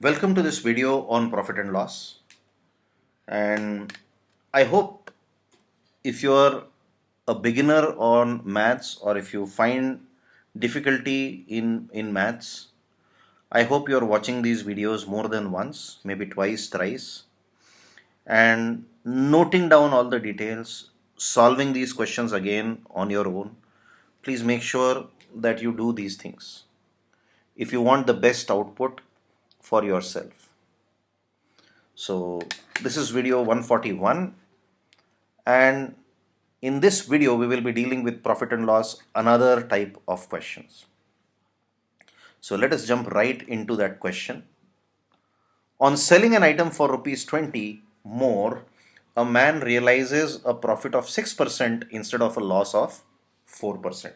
Welcome to this video on profit and loss. And I hope if you're a beginner on maths or if you find difficulty in maths, I hope you're watching these videos more than once, maybe twice, thrice, and noting down all the details, solving these questions again on your own. Please make sure that you do these things if you want the best output for yourself. So this is video 141, and in this video we will be dealing with profit and loss, another type of questions. So let us jump right into that question. On selling an item for rupees 20 more, a man realizes a profit of 6% instead of a loss of 4%.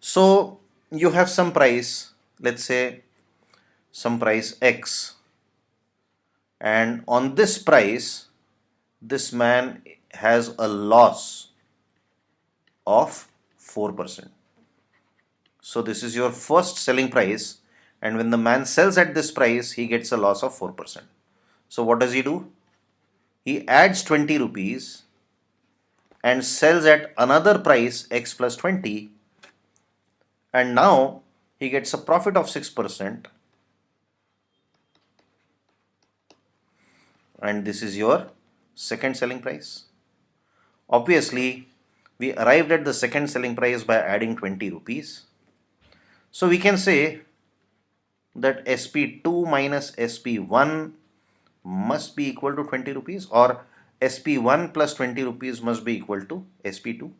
So you have some price, let's say some price X, and on this price this man has a loss of 4%. So this is your first selling price, and when the man sells at this price he gets a loss of 4%. So what does he do? He adds 20 rupees and sells at another price X plus 20, and now he gets a profit of 6%, and this is your second selling price. Obviously we arrived at the second selling price by adding 20 rupees. So we can say that SP2 minus SP1 must be equal to 20 rupees, or SP1 plus 20 rupees must be equal to SP2.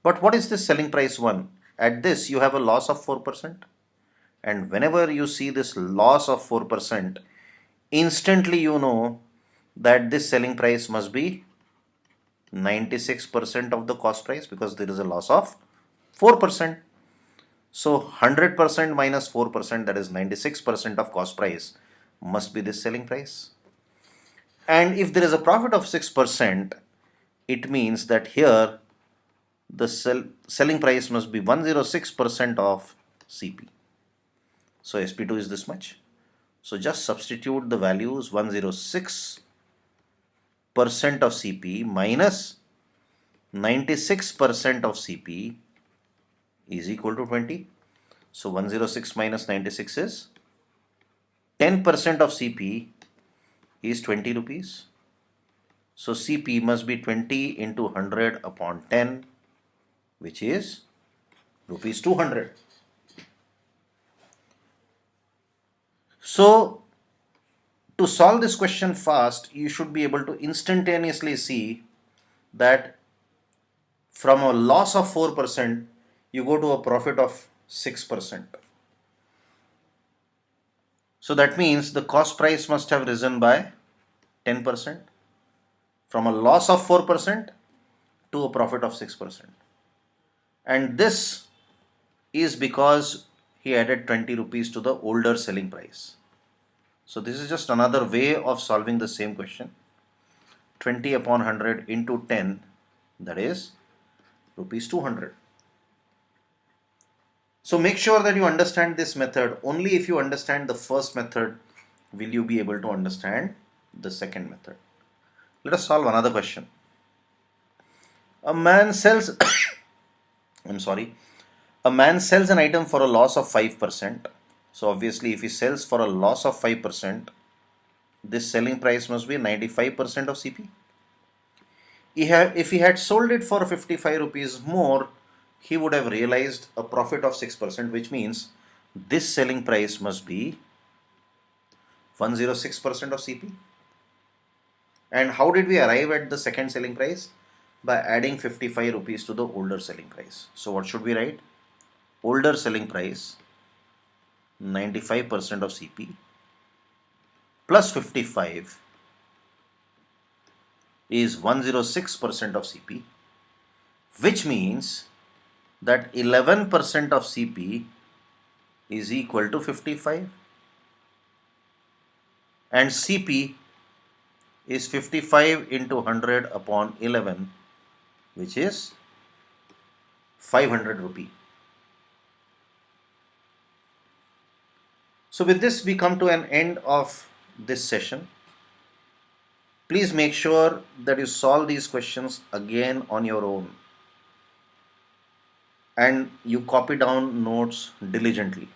But what is this selling price 1? At this you have a loss of 4%, and whenever you see this loss of 4%, instantly you know that this selling price must be 96% of the cost price, because there is a loss of 4%. So 100% minus 4%, that is 96% of cost price, must be this selling price. And if there is a profit of 6%, it means that here the selling price must be 106% of CP. So SP2 is this much. So just substitute the values. 106% of CP minus 96% of CP is equal to 20. So 106 minus 96 is 10% of CP is 20 rupees. So CP must be 20 into 100 upon 10, which is rupees 200. So to solve this question fast, you should be able to instantaneously see that from a loss of 4%, you go to a profit of 6%. So that means the cost price must have risen by 10%, from a loss of 4% to a profit of 6%. And this is because he added 20 rupees to the older selling price. So this is just another way of solving the same question. 20 upon 100 into 10, that is rupees 200. So make sure that you understand this method. Only if you understand the first method will you be able to understand the second method. Let us solve another question. A man sells I'm sorry. A man sells an item for a loss of 5%. So obviously if he sells for a loss of 5%, this selling price must be 95% of CP. If he had sold it for 55 rupees more, he would have realized a profit of 6%, which means this selling price must be 106% of CP. And how did we arrive at the second selling price? By adding 55 rupees to the older selling price. So what should we write? Older selling price 95% of CP plus 55 is 106% of CP, which means that 11% of CP is equal to 55, and CP is 55 into 100 upon 11, which is 500 rupee. So with this, we come to an end of this session. Please make sure that you solve these questions again on your own and you copy down notes diligently.